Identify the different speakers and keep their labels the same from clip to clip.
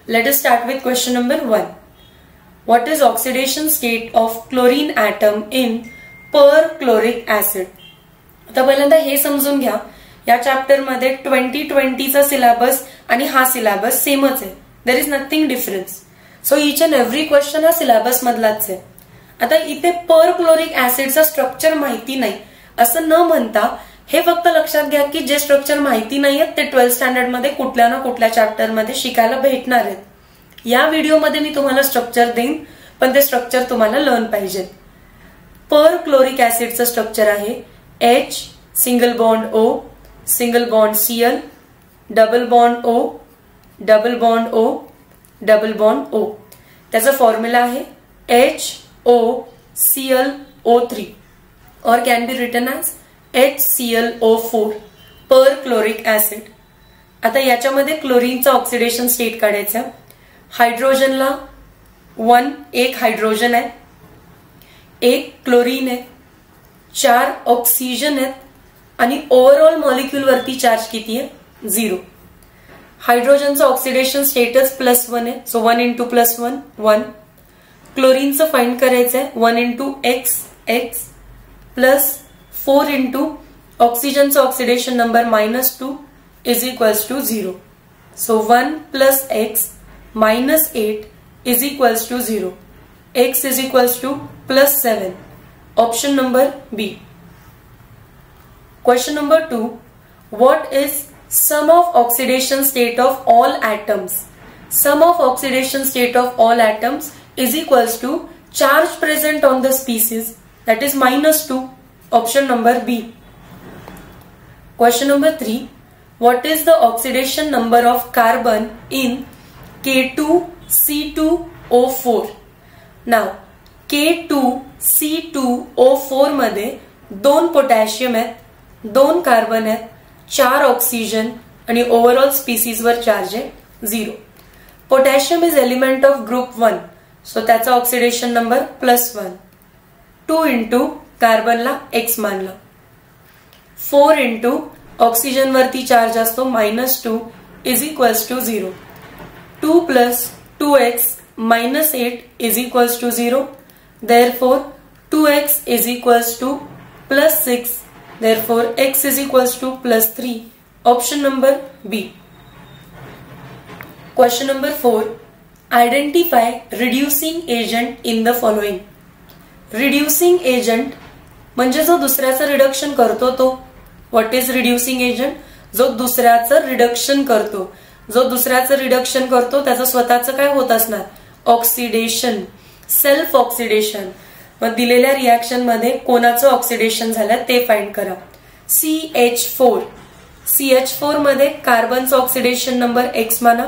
Speaker 1: Let us start with question number 1. What is oxidation state of chlorine atom in perchloric acid? आता पहिल्यांदा हे समजून घ्या, या चॅप्टर मध्ये 2020 चा सिलेबस आणि हा सिलेबस सेमच आहे. There is nothing difference. So each and every question हा सिलेबस मधलाच आहे. आता इथे परक्लोरिक ऍसिडचा स्ट्रक्चर माहिती नाही असं न म्हणता हे फक्त लक्षात घ्या की जे स्ट्रक्चर माहिती नाहीये ते 12th स्टँडर्ड मध्ये कुठल्या ना कुठल्या चॅप्टर मध्ये शिकायला भेटणार आहेत. या व्हिडिओमध्ये मी तुम्हाला स्ट्रक्चर देईन, पण ते स्ट्रक्चर तुम्हाला लर्न पाहिजे. परक्लोरिक ऍसिडचं स्ट्रक्चर आहे H single bond O single bond Cl double bond O double bond O double bond O. त्याचा फॉर्म्युला आहे HOClO3 or can be written as HClO4 perchloric acid. आता याच्यामध्ये क्लोरीनचा ऑक्सिडेशन स्टेट काढायचा. हायड्रोजनला एक hydrogen आहे, एक chlorine आहे, 4 ऑक्सिजन आहेत आणि ओव्हरऑल मॉलिक्यूल वरती चार्ज किती आहे? 0. हायड्रोजनचं ऑक्सिडेशन स्टेटस +1 आहे, सो 1 × +1 1. क्लोरीनचं फाइंड करायचं आहे 1 × X प्लस 4 × ऑक्सिजनचं oxidation number -2 is equals to 0. So 1 + X -8 is equals to 0. X is equals to +7. Option number B. Question number 2. What is sum of oxidation state of all atoms? Sum of oxidation state of all atoms is equals to charge present on the species, that is -2. Option number B. Question number 3. What is the oxidation number of carbon in K2C2O4? Now K2C2O4 मध्ये 2 potassium आहेत, 2 carbon आहेत, 4 oxygen आणि overall species वर charge आहे 0. Potassium is element of group 1, so त्याचा oxidation number +1. 2 × कार्बनला X मानला. 4 × oxygen वरती चार्ज असतो -2 is equals to 0. 2 + 2x -8 is equals to 0. Therefore 2x is equals to +6. Therefore x is equals to +3. Option number B. Question number 4. Identify reducing agent in the following. Reducing agent म्हणजे जो दुसऱ्याचं reduction करतो तो. What is reducing agent? जो दुसऱ्याचं reduction करतो. जो दुसऱ्याचं रिडक्शन करतो त्याचं स्वतःचं काय होत असणार? Oxidation, self oxidation. मग दिलेल्या रिएक्शन मध्ये कोणाचं ऑक्सिडेशन झालं ते फाइंड करा. CH4 मध्ये कार्बनचं ऑक्सिडेशन नंबर X माना,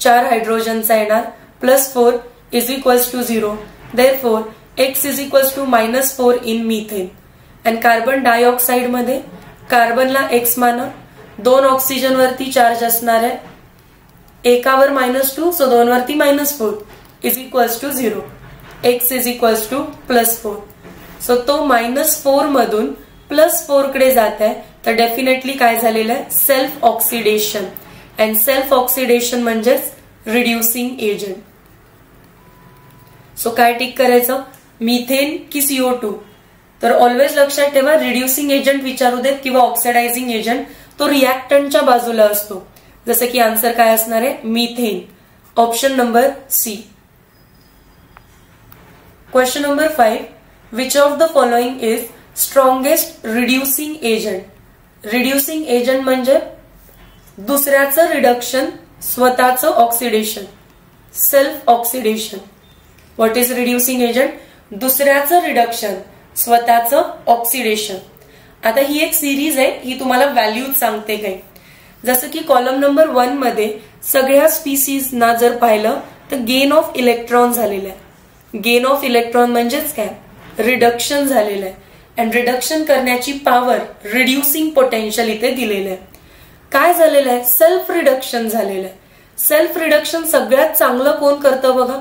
Speaker 1: 4 हायड्रोजनचा येणार, +4 is equals to 0. Therefore X is equals to -4 in methane. And carbon dioxide मध्ये कार्बनला X माना, 2 ऑक्सिजन वरती चार्ज असणार आहे, एकावर -2 सो 2 वरती -4 is equals to 0. X is equals to +4. So तो -4 मधून +4 कडे जात आहे, तर डेफिनेटली काय झालेलं आहे? Self oxidation. And self oxidation म्हणजेच रिड्युसिंग एजंट. सो काय टिक करायचं? मिथेन की CO2? तर ऑलवेज लक्षात ठेवा, रिड्युसिंग एजंट विचारू देत किंवा ऑक्सिडायझिंग एजंट, तो रिएक्टंटच्या बाजूला असतो. जसं की आन्सर काय असणार आहे? Methane. Option number C. Question number 5. Which of the following is strongest reducing agent? Reducing agent म्हणजे दुसऱ्याचं रिडक्शन, स्वतःचं oxidation, self oxidation. What is reducing agent? दुसऱ्याचं रिडक्शन, स्वतःचं ऑक्सिडेशन. आता ही एक सिरीज आहे, ही तुम्हाला व्हॅल्यूज सांगते काही. जसं की कॉलम नंबर 1 मध्ये सगळ्या स्पीसीजना जर पाहिलं तर गेन ऑफ इलेक्ट्रॉन झालेलं आहे. गेन ऑफ इलेक्ट्रॉन म्हणजेच काय? रिडक्शन झालेलं आहे. अँड रिडक्शन करण्याची पॉवर, रिड्युसिंग पोटेन्शियल इथे दिलेलं आहे. काय झालेलं आहे? सेल्फ रिडक्शन झालेलं आहे. सेल्फ रिडक्शन सगळ्यात चांगलं कोण करतं बघा?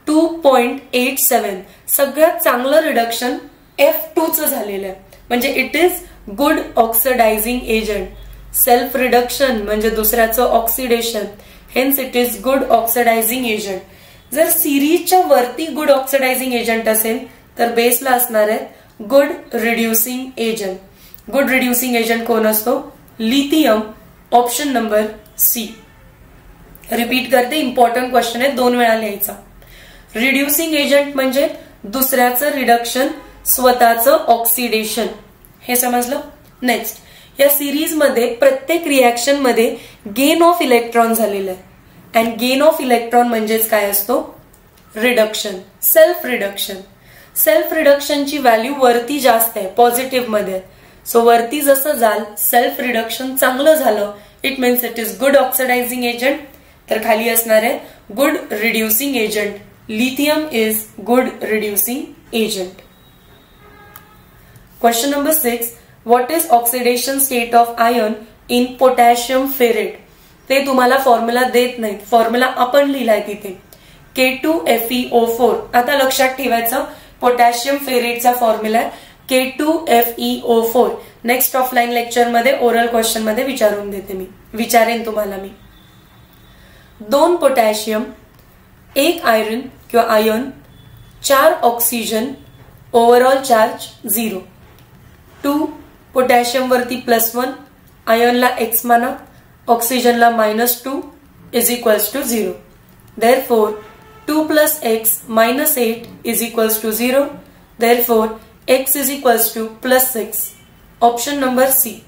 Speaker 1: 2.87. सगळ्यात चांगलं रिडक्शन F2चं झालेलं आहे. म्हणजे it is good oxidising agent. Self reduction म्हणजे दुसऱ्याचं oxidation hence it is good oxidising agent. जर सिरीजच्या वरती गुड ऑक्सिडायझिंग एजंट असेल तर बेसला असणार आहे good reducing agent. Good reducing agent कोण असतो? Lithium. Option number C. Repeat करते, इम्पॉर्टंट क्वेश्चन आहे, 2 वेळा लिहायचा. रिड्युसिंग एजंट म्हणजे दुसऱ्याचं रिडक्शन, स्वतःचं ऑक्सिडेशन. हे समजलं? नेक्स्ट, या सिरीज मध्ये प्रत्येक रिएक्शन मध्ये गेन ऑफ इलेक्ट्रॉन झालेलं आहे. अँड गेन ऑफ इलेक्ट्रॉन म्हणजेच काय असतो? Reduction, self reduction. सेल्फ रिडक्शनची व्हॅल्यू वरती जास्त आहे, पॉझिटिव्ह मध्ये. सो वरती जसं जाल सेल्फ रिडक्शन चांगलं झालं, it means it is good oxidising agent. तर खाली असणार आहे good reducing agent. Lithium is good reducing agent. Question number 6. What is oxidation state of iron in potassium ferrate? ते तुम्हाला फॉर्म्युला देत नाहीत, फॉर्म्युला आपण लिहिलाय तिथे K2FeO4. आता लक्षात ठेवायचं, पोटॅशियम फेरेटचा फॉर्म्युला आहे K2FeO4. नेक्स्ट ऑफलाईन लेक्चर मध्ये ओरल क्वेश्चन मध्ये विचारून देते मी, विचारेन तुम्हाला मी. 2 पोटॅशियम, 1 आयर्न किंवा iron, 4 oxygen, overall charge 0. 2 potassium वरती +1, आयर्नला x माना, ऑक्सिजनला -2 is equals to 0. Therefore 2 + x - 8 is equals to 0. Therefore x is equals to +6. Option number C.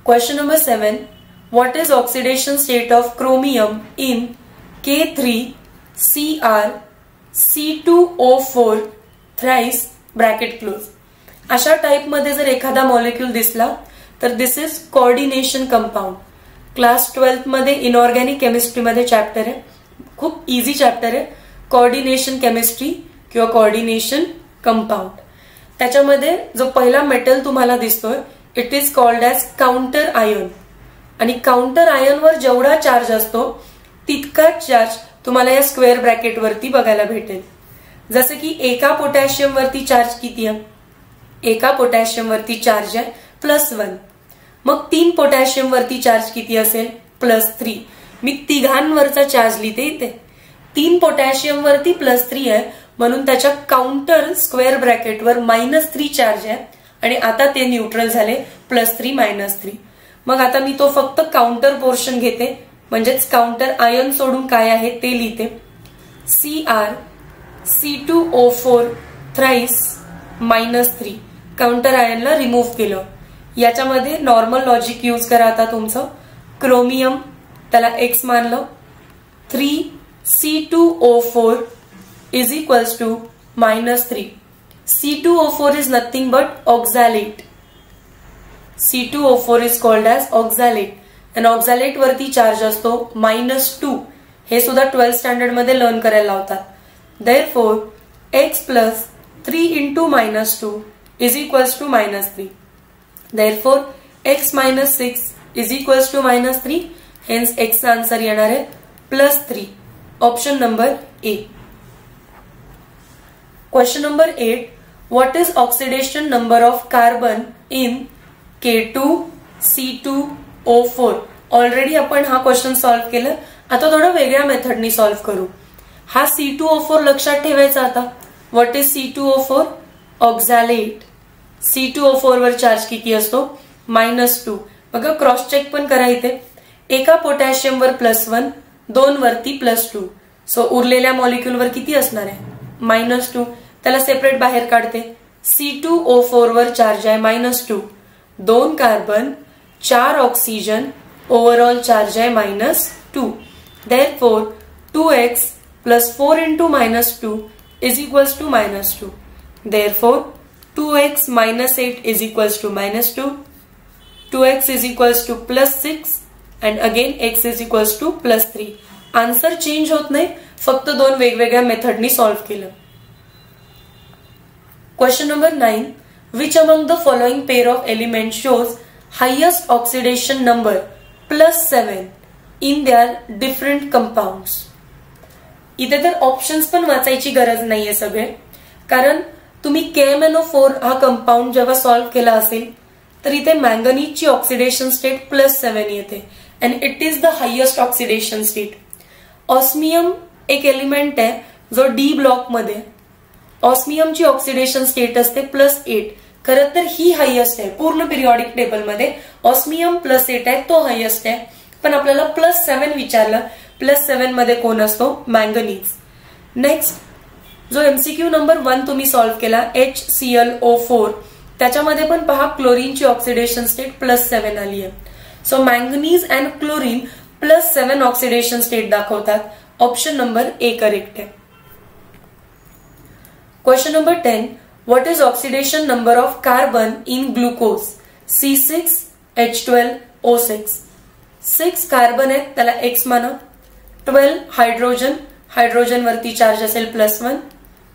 Speaker 1: Question number 7. What is oxidation state of chromium in K3Cr C2O4 thrice bracket close? अशा type मध्ये जर एखादा molecule दिसला तर this is coordination compound. Class 12th मध्ये inorganic chemistry मध्ये chapter आहे, खूप इझी चॅप्टर आहे, कोऑर्डिनेशन केमिस्ट्री किंवा कोऑर्डिनेशन कंपाऊंड. त्याच्यामध्ये जो पहिला मेटल तुम्हाला दिसतोय it is called as counter ion. आणि काउंटर आयनवर जेवढा चार्ज असतो तितकाच चार्ज तुम्हाला या स्क्वेअर ब्रॅकेट वरती बघायला भेटेल. जसं की एका पोटॅशियम वरती चार्ज किती आहे? एका पोटॅशियम वरती चार्ज आहे +1. मग 3 पोटॅशियम वरती चार्ज किती असेल? +3. मी तिघांवरचा चार्ज लिहिते इथे. 3 पोटॅशियम वरती +3 आहे म्हणून त्याच्या काउंटर स्क्वेअर ब्रॅकेटवर -3 चार्ज आहे आणि आता ते न्यूट्रल झाले +3 -3. मग आता मी तो फक्त काउंटर पोर्शन घेते, म्हणजेच काउंटर आयन सोडून काय आहे ते लिहिते. Cr C2O4 thrice -3. काउंटर आयनला रिमूव्ह केलं. याच्यामध्ये नॉर्मल लॉजिक यूज करा. आता तुमचं क्रोमियम त्याला x मानलं, 3 C2O4 is equals to -3. C2O4 is nothing but oxalate. C2O4 is called as oxalate. आणि ऑक्झॅलेट वरती चार्ज असतो -2. हे सुद्धा 12th स्टँडर्ड मध्ये लर्न करायला लावतात. Therefore x + 3 × -2 is equals to -3. Therefore x - 6 is equals to -3. Hence x चा answer येणार आहे +3. Option number A. Question number 8. What is oxidation number of carbon in K2C2O4? Already आपण हा क्वेश्चन सॉल्व्ह केलं. आता थोडं वेगळ्या मेथडनी सॉल्व्ह करू. हा C2O4 लक्षात ठेवायचा. आता what is C2O4? Oxalate. C2O4 वर चार्ज किती असतो? -2. बघा क्रॉस चेक पण करा इथे. एका पोटॅशियम वर +1, 2 वरती +2. सो उरलेल्या मॉलिक्यूल वर किती असणार आहे? -2. त्याला सेपरेट बाहेर काढते. C2O4 वर चार्ज आहे -2. 2 कार्बन, 4 ऑक्सिजन, ओव्हरऑल चार्ज आहे -2. Therefore 2x + 4 × -2 is equals to -2. Therefore 2x - 8 is equals to -2. 2x is equals to +6 and again x is equals to +3. Answer change होत नाही, फक्त 2 वेगवेगळ्या मेथडनी सॉल्व्ह केलं. Question number 9. Which among the following pair of elements shows highest oxidation number +7 in their different compounds? इथे तर options पण वाचायची गरज नाहीये सगळे, कारण तुम्ही KMnO4 हा कंपाऊंड जेव्हा सॉल्व्ह केला असेल तर इथे मँगनीजची ऑक्सिडेशन स्टेट +7 येते and it is the highest oxidation state. Osmium एक एलिमेंट आहे जो डी ब्लॉक मध्ये, ऑस्मियमची ऑक्सिडेशन स्टेट असते +8. खरं तर ही हायेस्ट आहे पूर्ण पिरियॉडिक टेबल मध्ये. ऑस्मियम +8 आहे, तो हायेस्ट आहे. पण आपल्याला +7 विचारलं. +7 मध्ये कोण असतो? मँगनीज. नेक्स्ट जो MCQ नंबर 1 तुम्ही सॉल्व्ह केला HClO4, त्याच्यामध्ये पण पहा क्लोरीनची ऑक्सिडेशन स्टेट +7 आली आहे. So manganese and chlorine +7 oxidation state दाखवतात. ऑप्शन नंबर ए करेक्ट आहे. Question number 10. What is oxidation number of carbon in glucose? C6H12O6. 6 carbon आहेत त्याला X माना. 12 हायड्रोजन, हायड्रोजन वरती चार्ज असेल +1.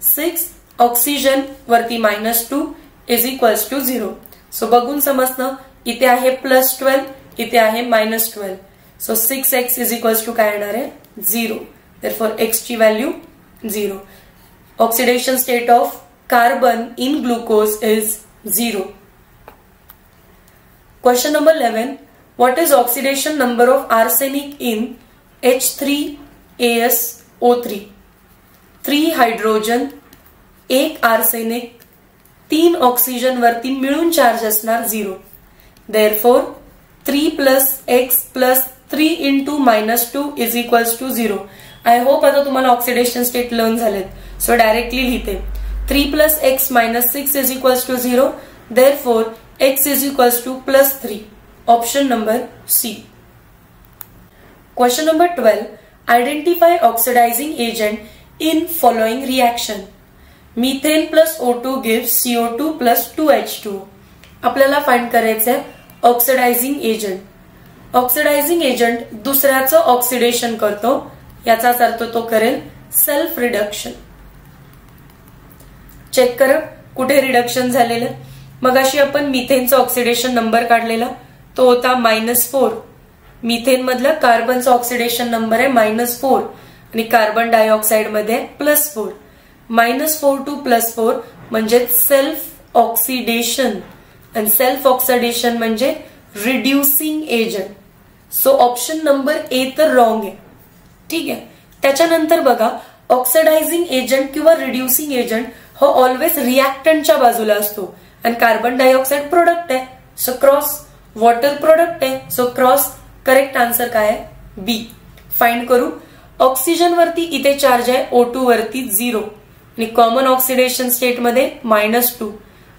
Speaker 1: 6 ऑक्सिजन वरती -2 इज इक्वल्स टू 0. सो बघून समजणं, इथे आहे +12, इथे आहे -12. So 6x is equals to काय येणार आहे? 0. देयरफॉर x ची value 0. Oxidation state of carbon in glucose is 0. Question number 11. What is oxidation number of arsenic in H3AsO3? 3 hydrogen, 1 arsenic, 3 oxygen वरती मिळून चार्ज असणार 0. Therefore 3 + x + 3 × -2 is equals to 0. I hope आता तुम्हाला oxidation state learn झालेत. So directly लिहिते 3 + x - 6 is equals to 0. Therefore x is equals to +3. Option number C. Question number 12. Identify oxidizing agent in following reaction. Methane plus O2 gives CO2 plus 2H2. आपल्याला find करायचं आहे oxidizing agent. Oxidizing agent दुसऱ्याचं oxidation करतो, याचाच अर्थ तो करेल self reduction. Check करा कुठे रिडक्शन झालेलं. मगाशी आपण मिथेनचं ऑक्सिडेशन नंबर काढलेला, तो होता -4. मिथेन मधला कार्बनचा ऑक्सिडेशन नंबर आहे -4 आणि कार्बन डायऑक्साइड मध्ये +4. -4 to +4 म्हणजे सेल्फ ऑक्सिडेशन, आणि सेल्फ ऑक्सिडेशन म्हणजे reducing agent. So option number ए तर रॉंग आहे. ठीक आहे. त्याच्यानंतर बघा ऑक्सिडायझिंग एजंट किंवा रिड्युसिंग एजंट हा ऑलवेज रिएक्टंटच्या बाजूला असतो, आणि कार्बन डायऑक्साइड प्रोडक्ट आहे. सो क्रॉस वॉटर प्रोडक्ट आहे. सो क्रॉस करेक्ट आन्सर काय आहे? बी. फाइंड करू. ऑक्सिजन वरती इथे चार्ज आहे, O2 वरती 0 आणि कॉमन ऑक्सिडेशन स्टेट मध्ये -2.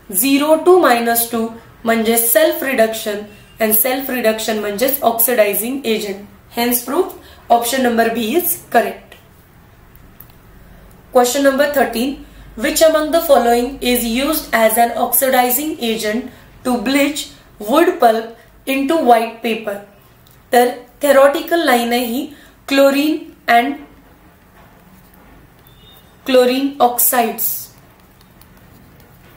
Speaker 1: 0 to -2 म्हणजे self reduction, and self reduction म्हणजे oxidising agent. Hence proof option number B is correct. Question number 13. Which among the following is used as an oxidizing agent to bleach wood pulp into white paper? तर theoretical line आहे ही. Chlorine and chlorine oxides.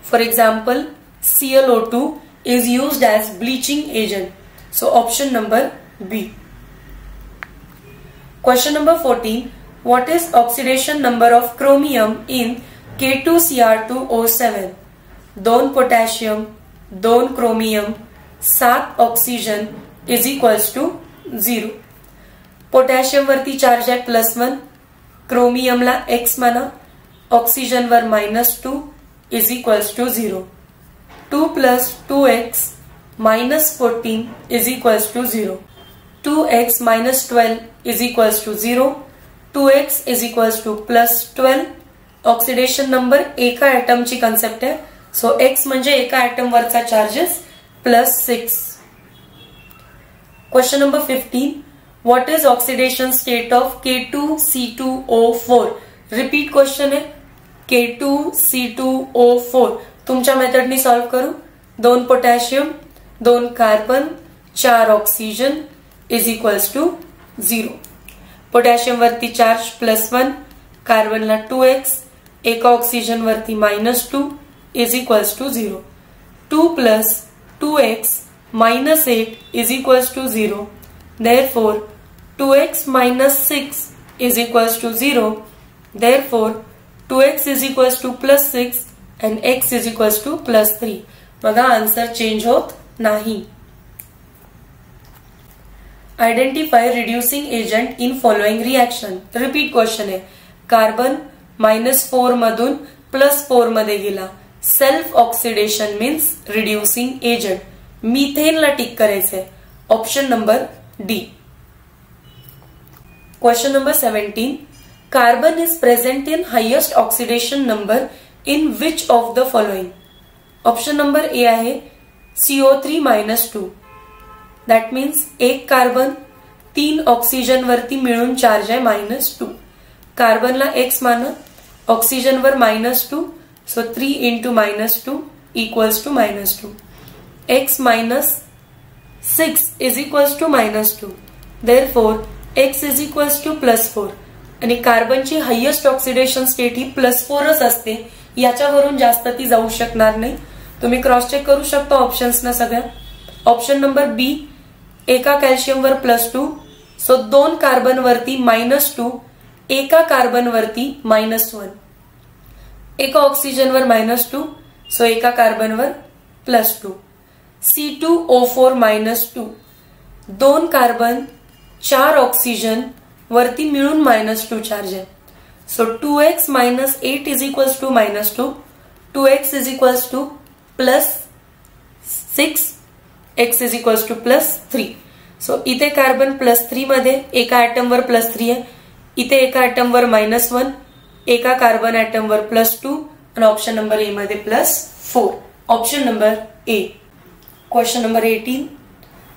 Speaker 1: For example, ClO2 is used as bleaching agent. So option number B. Question number 14. What is oxidation number of chromium in K2Cr2O7? 2 potassium, 2 chromium, 7 oxygen is equals to 0. Potassium वरती charge आहे +1, क्रोमियमला X माना, oxygen वर -2 is equals to 0. 2 + 2x -14 is equals to 0. 2x - 12 is equals to 0. 2x is equals to +12. Oxidation number एका ऍटमची concept आहे. So X म्हणजे एका ऍटम वरचा charges +6. Question number 15. What is oxidation state of K2C2O4? Repeat question आहे. K2C2O4 तुमच्या मेथडनी solve करू. 2 potassium, 2 carbon, 4 oxygen is equals to 0. Potassium वरती चार्ज +1, कार्बनला 2x, एका ऑक्सिजन वरती -2 is equals to 0. 2 + 2x -8 is equals to 0. Therefore 2x - 6 is equals to 0. Therefore 2x is equals to +6 and x is equals to +3. बघा answer change होत नाही. Identify reducing agent in following reaction. Repeat question आहे. Carbon -4 मधून +4 मध्ये गेला. Self oxidation means reducing agent. मिथेनला tick करायचंय. Option number D. Question number 17. Carbon is present in highest oxidation number in which of the following. Option number A आहे CO3-2. That means एक carbon 3 oxygen वरती मिळून charge आहे -2. कार्बनला X माना, oxygen वर -2, so 3 into -2 equals to -2. X -6 is equals to -2. Therefore X is equals to +4. आणि कार्बनची highest oxidation state ही +4च असते. याच्यावरून जास्त ती जाऊ शकणार नाही. तुम्ही क्रॉस चेक करू शकता ऑप्शन्स ना सगळ्या. ऑप्शन नंबर बी, एका कॅल्शियम वर +2, सो 2 कार्बन वरती -2, एका कार्बन वरती -1. एका ऑक्सिजन वर -2, सो एका कार्बन वर +2. C2O4-2, 2 कार्बन 4 ऑक्सिजन वरती मिळून -2 चार्ज आहे. So 2x - 8 is equals to -2. 2x is equals to +6. x is equals to +3. So इथे कार्बन +3 मध्ये एका ऍटम वर +3 आहे. इथे एका ऍटम वर -1, एका कार्बन ऍटम वर +2 आणि ऑप्शन नंबर ए मध्ये +4. Option number A. Question number 18.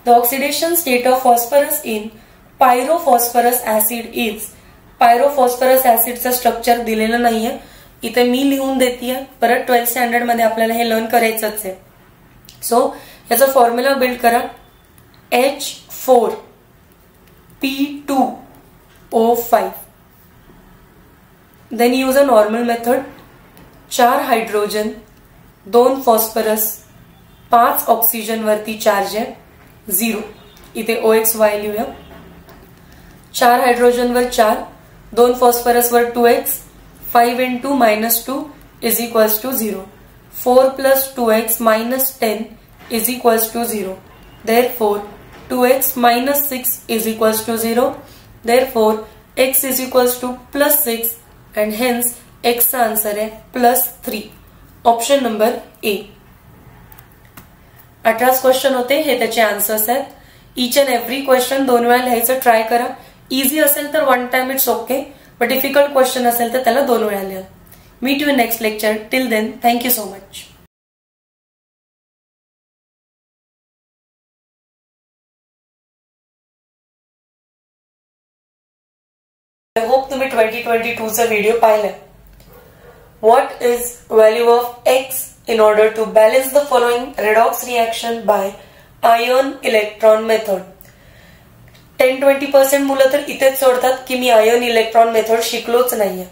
Speaker 1: The oxidation state of phosphorus in pyrophosphorus acid is. Pyrophosphorus ऍसिडचं स्ट्रक्चर दिलेलं नाहीये, इथे मी लिहून देते. परत 12th स्टँडर्ड मध्ये आपल्याला हे लर्न करायचंच आहे. सो याचा फॉर्म्युला बिल्ड करा. H4P2O5. Then use a normal method. 4 hydrogen, 2 phosphorus, 5 oxygen वरती चार्ज आहे 0. इथे OXY लिहूया. 4 हायड्रोजन वर 4, 2 फॉस्फरस वर 2x, 5 into -2 is equals to 0. 4 plus 2x minus 10 is equals to 0. Therefore 2x minus 6 is equals to 0. Therefore x is equals to +6 and hence x चा answer आहे +3. Option number ए. 18 question होते, हे त्याचे answers आहेत. Each and every question 2 वेळा लिहायचं try करा. Easy असेल तर 1 time it's okay, but difficult question असेल तर त्याला 2 वेळा लिहा. Meet you in next lecture. Till then, thank you so much. I hope तुम्ही 2022 चा व्हिडिओ पाहिलाय. What is value of x in order to balance the following redox reaction by ion electron method. 10-20% मुलं तर इथेच सोडतात की मी ion electron method शिकलोच नाहीये.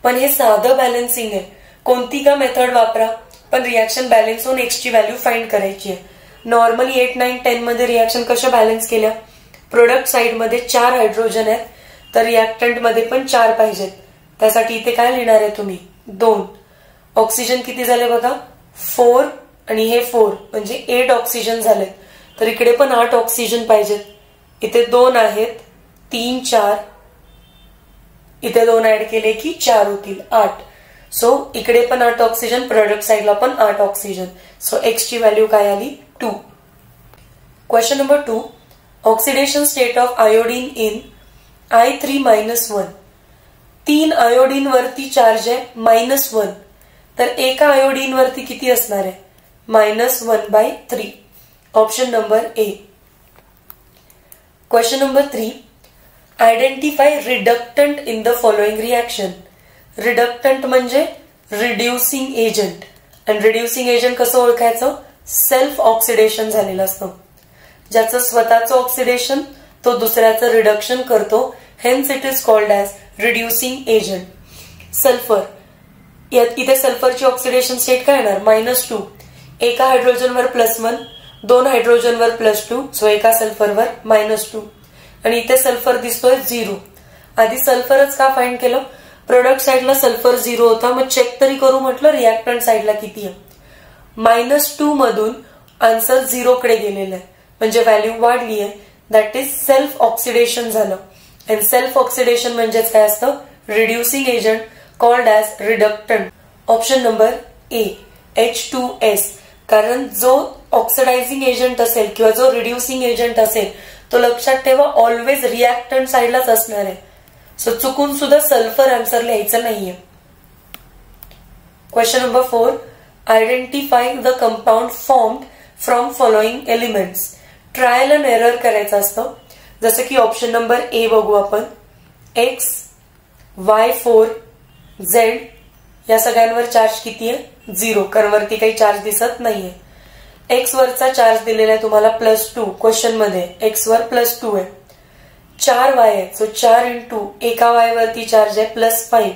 Speaker 1: पण हे साधं बॅलन्सिंग आहे. कोणती का मेथड वापरा, पण रिएक्शन बॅलन्स होऊन एक्स ची व्हॅल्यू फाइंड करायची आहे. नॉर्मली 8, 9, 10 मध्ये रिएक्शन कशा बॅलन्स केल्या. प्रोडक्ट साइड मध्ये 4 हायड्रोजन आहेत, तर रिएक्टंट मध्ये पण 4 पाहिजेत. त्यासाठी इथे काय लिहिणार आहे तुम्ही 2. ऑक्सिजन किती झाले बघा 4 आणि हे 4 म्हणजे 8 ऑक्सिजन झाले. तर इकडे पण 8 ऑक्सिजन पाहिजेत. इथे 2 आहेत, 3, 4. इथे 2 ऍड केले की 4 होतील 8. सो इकडे पण 8 ऑक्सिजन, प्रोडक्ट साइडला पण 8 ऑक्सिजन. सो एक्स ची व्हॅल्यू काय आली 2. Question number 2. Oxidation state of iodine in I3-1. 3 iodine वरती चार्ज आहे -1. तर एका आयोडीन वरती किती असणार आहे -1/3. Option number A. Question number 3. Identify reductant in the following reaction. Reductant म्हणजे रिड्युसिंग एजंट. आणि रिड्युसिंग एजंट कसं ओळखायचं. सेल्फ ऑक्सिडेशन झालेलं असतं. ज्याचं स्वतःचं ऑक्सिडेशन तो दुसऱ्याचं रिडक्शन करतो. Hence it is called as reducing agent. Sulphur, इथे सल्फरची ऑक्सिडेशन स्टेट काय येणार -2. एका हायड्रोजनवर +1, 2 हायड्रोजनवर +2, सो एका सल्फरवर -2. आणि इथे सल्फर दिसतोय 0. आधी सल्फरच का फाइंड केलं. प्रोडक्ट साइडला सल्फर 0 होता, मग चेक तरी करू म्हटलं रिएक्टंट साइडला किती आहे. -2 मधून आन्सर 0 कडे गेलेलं आहे, म्हणजे व्हॅल्यू वाढली आहे. दॅट इज सेल्फ ऑक्सिडेशन झालं. अँड सेल्फ ऑक्सिडेशन म्हणजेच काय असतं? Reducing agent called as reductant. Option number A H2S. कारण जो ऑक्सिडायझिंग एजंट असेल किंवा जो रिड्युसिंग एजंट असेल तो लक्षात ठेवा ऑलवेज रिॲक्टंट साईडलाच असणार आहे. सो चुकून सुद्धा सल्फर आन्सर लिहायचं नाहीये. Question number 4. Identify the compound formed from following elements. Trial and error करायचं असतं. जसं की ऑप्शन नंबर ए बघू आपण. XY4 Z या सगळ्यांवर चार्ज किती आहे? 0, कारण वरती काही चार्ज दिसत नाहीये. एक्स वरचा चार्ज दिलेला आहे तुम्हाला +2 क्वेश्चन मध्ये. एक्स वर +2 आहे. 4 Y आहे, सो 4 इंटू एका Y वरती चार्ज आहे +5.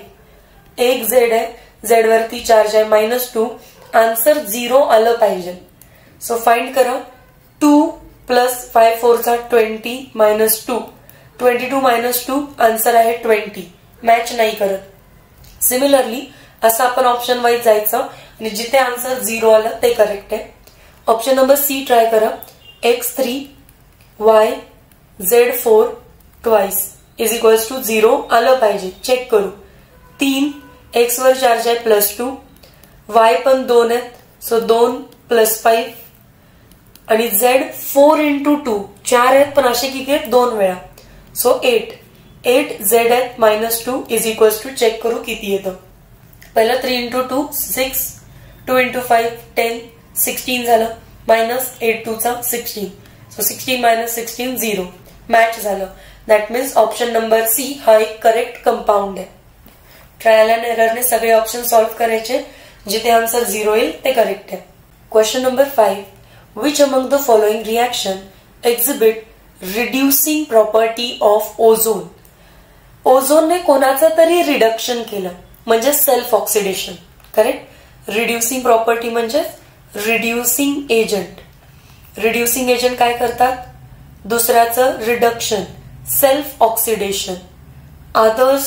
Speaker 1: एक Z आहे, Z वरती चार्ज आहे -2. आन्सर 0 आलं पाहिजे. सो फाइंड करा. 2 + 5 4 चा 20 -2. 22 - 2 आन्सर आहे 20. मॅच नाही करत. सिमिलरली असं आपण ऑप्शन वाईज जायचं आणि जिथे आन्सर 0 आलं ते करेक्ट आहे. ऑप्शन नंबर सी ट्राय करा. X3Y Z4 twice is equals to 0 आलं पाहिजे. चेक करू. 3 X वर चार्ज आहे +2. Y पण 2 आहेत, सो 2 + 5 आणि Z 4 × 2 4 आहेत पण असे किती आहेत? 2 वेळा. सो 8 Z आहेत -2 इज इक्वल्स टू चेक करू किती येतं. पहिलं 3 × 2 6, 2 × 5 10, 16 झालं. -8 2 चा 16. सो 16 - 16 0. मॅच झालं. That means option number C हा एक करेक्ट कंपाऊंड आहे. ट्रायल अँड एररने सगळे ऑप्शन सॉल्व्ह करायचे. जिथे आन्सर 0 येईल ते करेक्ट आहे. Question number 5. Which among the following reaction exhibit reducing property of ozone. ओझोनने कोणाचं तरी रिडक्शन केलं म्हणजे self oxidation. Correct. Reducing property म्हणजे रिड्युसिंग एजंट. रिड्युसिंग एजंट काय करतात? दुसऱ्याचं reduction, self oxidation, others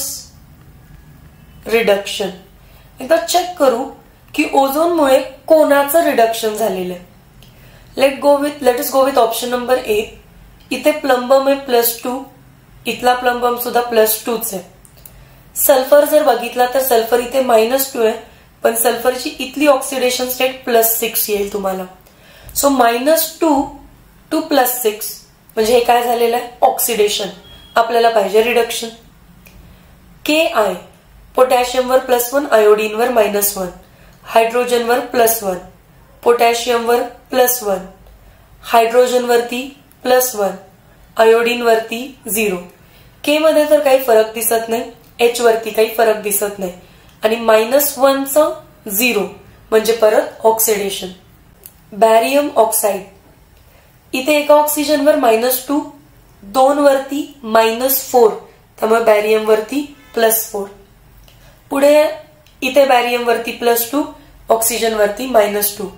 Speaker 1: reduction. एकदा चेक करू की ओझोनमुळे कोणाचं रिडक्शन झालेलं आहे. Let us go with option number A. इथे प्लंबम आहे +2. इथला प्लंबम सुद्धा +2च आहे. सल्फर जर बघितला तर सल्फर इथे -2 आहे, पण सल्फरची इथली ऑक्सिडेशन स्टेट +6 येईल तुम्हाला. सो -2 to +6 म्हणजे हे काय झालेलं आहे? ऑक्सिडेशन. आपल्याला पाहिजे रिडक्शन. Ki पोटॅशियमवर +1, आयोडीनवर -1, हायड्रोजनवर +1, पोटॅशियमवर +1, हायड्रोजनवरती +1, आयोडीनवरती 0. के मध्ये तर काही फरक दिसत नाही, H वरती काही फरक दिसत नाही आणि -1चं 0 म्हणजे परत ऑक्सिडेशन. बॅरियम ऑक्साईड. इथे एका ऑक्सिजनवर -2, 2 वरती -4, त्यामुळे बॅरियम वरती +4. पुढे इथे बॅरियम वरती +2, ऑक्सिजन वरती -2.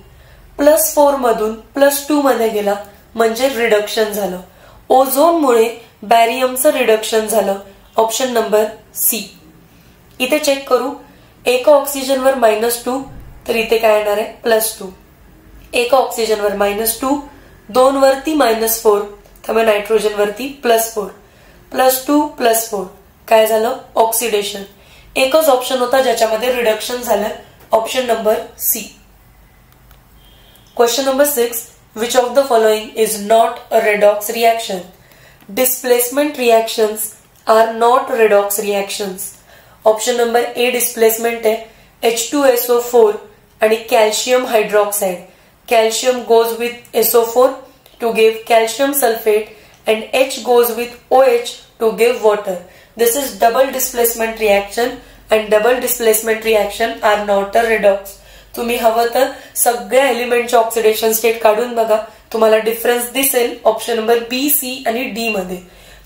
Speaker 1: +4 मधून +2 मध्ये गेला म्हणजे रिडक्शन झालं. ओझोनमुळे बॅरियमचं रिडक्शन झालं. Option number C. इथे चेक करू. एका ऑक्सिजनवर -2 तर इथे काय येणार आहे? +2. एका ऑक्सिजनवर -2, 2 वरती -4, त्यामुळे नायट्रोजन वरती +4. +2 +4 काय झालं? ऑक्सिडेशन. एकच ऑप्शन होता ज्याच्यामध्ये रिडक्शन झालं. Option number C. Question number 6. Which of the following is not a redox reaction. Displacement reactions are not redox reactions. Option number A displacement आहे. H2SO4 आणि calcium hydroxide. Calcium goes with SO4 to give calcium sulfate and H goes with OH to give water. This is double displacement reaction and double displacement reaction are not a redox. तुम्ही हवं तर सगळ्या एलिमेंटचे oxidation state काढून बघा, तुम्हाला difference दिसेल option number बी, C आणि D मध्ये.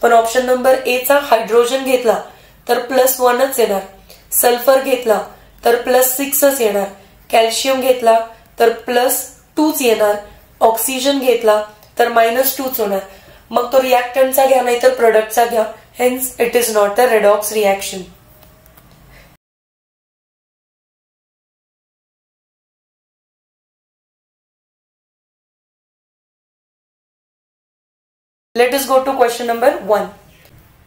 Speaker 1: पण ऑप्शन नंबर ए चा हायड्रोजन घेतला तर +1च येणार, सल्फर घेतला तर +6च येणार, कॅल्शियम घेतला तर +2च येणार, ऑक्सिजन घेतला तर -2च होणार. मग तो रिॲक्टंटचा घ्या नाही तर प्रोडक्टचा घ्या. Hence it is not a redox reaction. Let us go to question number 1.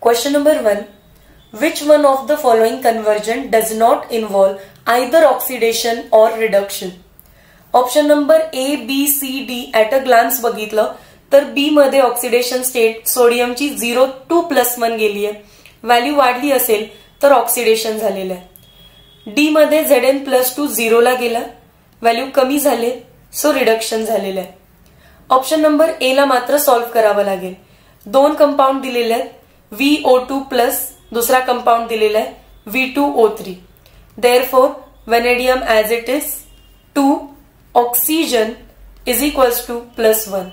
Speaker 1: Question number 1. Which one of the following conversion does not involve either oxidation or reduction? Option number A, B, C, D at a glance बघितलं तर B मध्ये oxidation state सोडियमची 0 to +1 गेली आहे, value वाढली असेल तर oxidation झालेलं आहे. D मध्ये Zn+2 0 ला गेला, व्हॅल्यू कमी झाले सो रिडक्शन झालेलं आहे. ऑप्शन नंबर ए ला मात्र सॉल्व्ह करावं लागेल. दोन कंपाऊंड दिलेले आहेत, VO2 प्लस दुसरा कंपाऊंड दिलेला आहे V2O3. Therefore vanadium as it is 2 oxygen is equals to +1.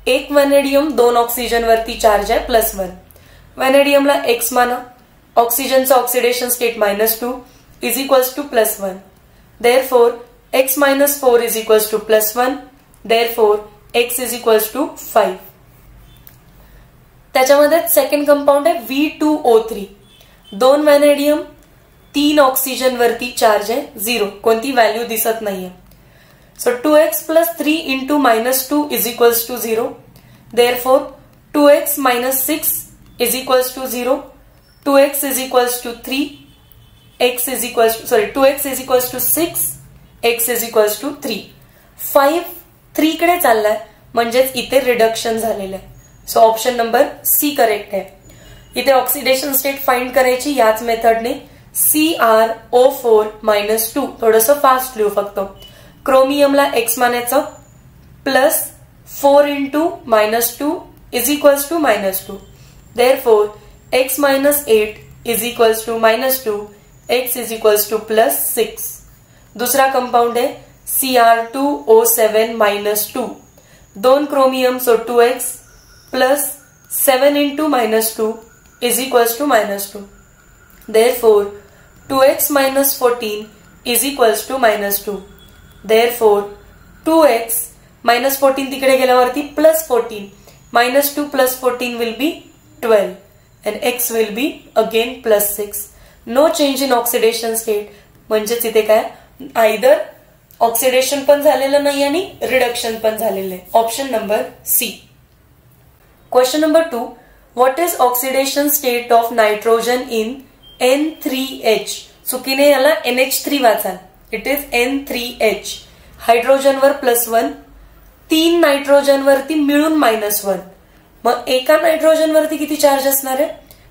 Speaker 1: एक व्हॅनेडियम 2 ऑक्सिजन वरती चार्ज आहे +1. व्हॅनेडियमला X माना, ऑक्सिजनचा oxidation state -2 is equals to +1. Therefore X - 4 is equals to +1. Therefore X is equals to 5. त्याच्यामध्ये second compound आहे V2O3. 2 vanadium 3 oxygen वरती charge आहे 0, कोणती व्हॅल्यू दिसत नाहीये. So 2x + 3 × -2 is equals to 0. Therefore 2x - 6 is equals to 0. 2x is equals to 3. x is equals to 2x is equals to 6. x is equals to 3. 5 3 कडे चाललाय म्हणजेच इथे reduction झालेलं आहे. So option number C correct आहे. इथे oxidation state find करायची याच मेथडने. CrO4 - 2 थोडंसं फास्ट लिहू फक्त. क्रोमियमला X मानायचं +4 × -2 is equals to -2. Therefore X - 8 is equals to -2. X is equals to +6. दुसरा कंपाऊंड आहे Cr2O7 - 2. 2 chromium so 2x +7 × -2 is equals to -2. Therefore, 2x - 14 is equals to -2. Therefore, 2x - 14 तिकडे गेल्यावरती +14. -2 + 14 will be 12 and x will be again +6. No change in oxidation state. म्हणजेच इथे काय either oxidation पण झालेलं नाही आणि रिडक्शन पण झालेलं आहे. Option number C. Question number 2. What is oxidation state of nitrogen in N3H? चुकीने याला NH3 वाचाल. It is N3H. हायड्रोजन वर +1, 3 नायट्रोजन वरती मिळून -1. मग एका नायट्रोजन वरती किती चार्ज असणार आहे?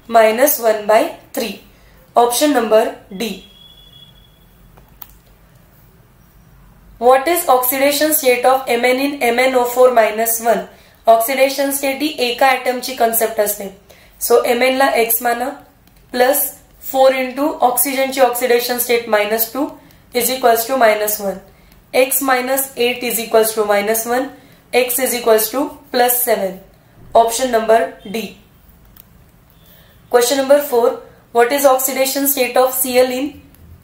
Speaker 1: -1/3. Option number D. What is oxidation state of Mn in MnO4 - 1? Oxidation state ही एका ऍटमची कन्सेप्ट असते. सो Mn ला X माना +4 × ऑक्सिजनची oxidation state -2 is equals to -1. X - 8 is equals to -1. X is equals to +7. Option number D. Question number 4. What is oxidation state of Cl in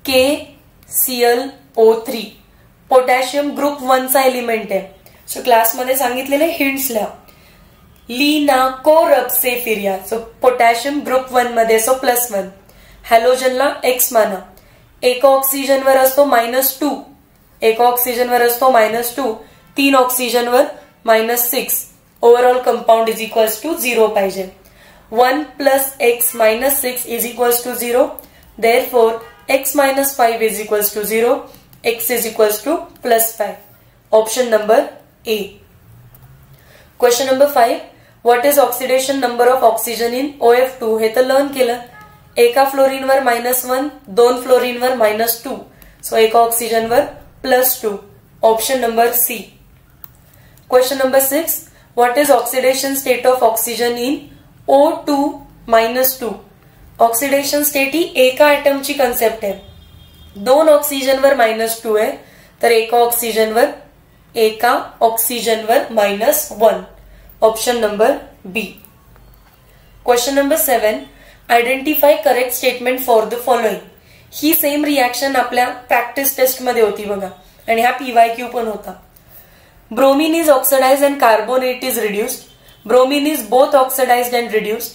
Speaker 1: KClO3? Potassium group 1 चा element आहे. So क्लासमध्ये सांगितलेले hints लिहा. लिनाकोरब्सेफिरिया. So potassium group 1 मध्ये so +1. हॅलोजनला X माना. एका ऑक्सिजनवर असतो -2. एका ऑक्सिजनवर असतो -2. 3 ऑक्सिजनवर -6. Overall compound is equals to 0 पाहिजे. 1 + x - 6 is equals to 0. Therefore x - 5 is equals to 0. x is equals to +5. Option number A. Question number 5. What is oxidation number of oxygen in OF2? हे तर learn केलं. एका फ्लोरीनवर -1, 2 फ्लोरीनवर -2. So एका ऑक्सिजनवर +2. Option number C. Question number 6. What is oxidation state of oxygen in O2 - 2? Oxidation state ही एका ऍटमची concept आहे. 2 ऑक्सिजनवर -2 आहे तर एका ऑक्सिजनवर -1. Option number B. Question number 7. Identify correct statement for the following. ही सेम रिॲक्शन आपल्या प्रॅक्टिस टेस्ट मध्ये होती बघा आणि हा PYQ पण होता. Bromine is oxidised and carbonate is reduced. Bromine is both oxidised and reduced.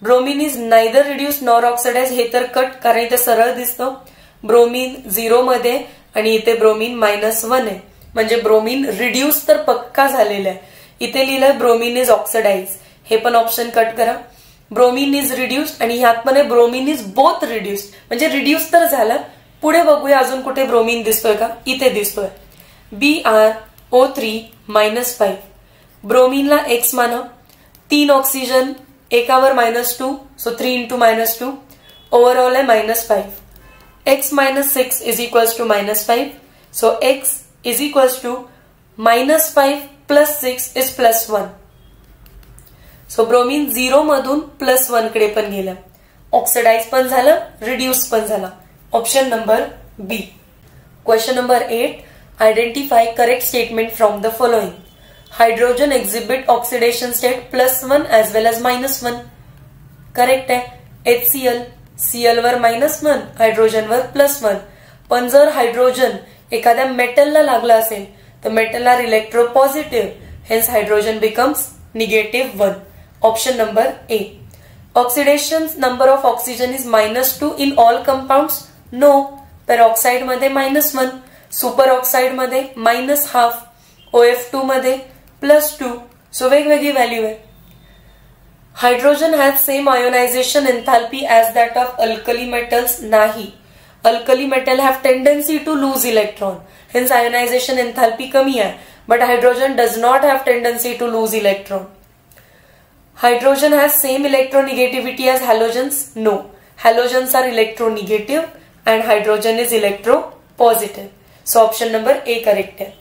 Speaker 1: Bromine is neither reduced nor oxidised. हे तर कट कारण इथे सरळ दिसतं. ब्रोमीन 0 मध्ये आणि इथे ब्रोमीन -1 आहे म्हणजे ब्रोमीन रिड्यूस तर पक्का झालेला आहे. इथे लिहिलंय ब्रोमीन इज ऑक्सिडाइज. हे पण ऑप्शन कट करा. ब्रोमीन इज रिड्युस्ड आणि ह्यात पण आहे ब्रोमीन इज बोथ रिड्युस्ड, म्हणजे रिड्यूस तर झालं. पुढे बघूया अजून कुठे ब्रोमीन दिसतोय का. इथे दिसतोय BrO3-5. ब्रोमीनला X माना. 3 ऑक्सिजन एकावर -2, सो 3 × -2 ओव्हरऑल आहे -5. X - 6 is equals to -5, so X is equals to -5 + 6 is +1. So bromine 0 मधून +1 कडे पण गेलं. ऑक्सिडाइज पण झालं, रिड्यूस पण झाला. Option number B. Question number 8. Identify correct statement from the following. Hydrogen exhibit oxidation state +1 as well as -1. Correct आहे. HCl, Cl वर -1, हायड्रोजन वर +1. पण जर हायड्रोजन एखाद्या मेटलला लागला असेल तर metal are electropositive, hence hydrogen becomes -1. Option number A. Oxidation number of oxygen is -2 in all compounds. No. Peroxide मध्ये -1, सुपर ऑक्साइड मध्ये -1/2, OF2 मध्ये +2. सो वेगवेगळी व्हॅल्यू आहे. Hydrogen has same ionization enthalpy as that of alkali metals. नाही. Alkali metal have tendency to lose electron, hence ionization enthalpy कमी आहे. But hydrogen does not have tendency to lose electron. Hydrogen has same electronegativity as halogens? No. Halogens are electronegative and hydrogen is electropositive. So option number A correct है.